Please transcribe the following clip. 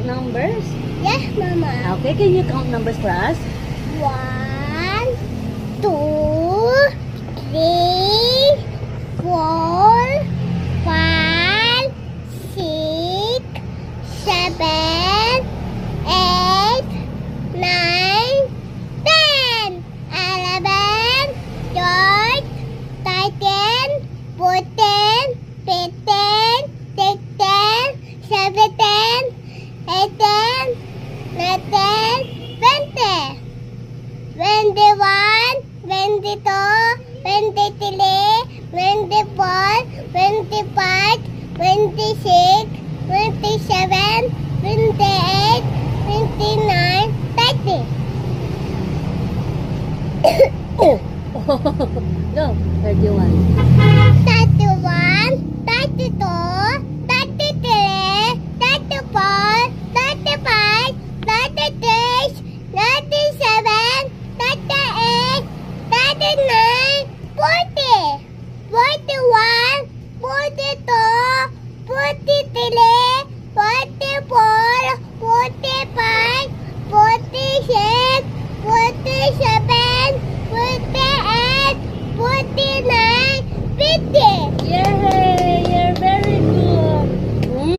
numbers? Yes, Mama. Okay, can you count numbers for us? 1, 2, 3, 4, 5, 6, 7, 8, 9, 10, 11, 12, 13, 14, 15, 16, 17, 18, 19, 20, 21, 22, 23, 24, 25, 26, 27, 28, 29, 30. Go. 31. 31, 32, 33, 34, 35, 36, 37, 38, 39, 40, 41, 42, 43, 44, 45, 46, 47,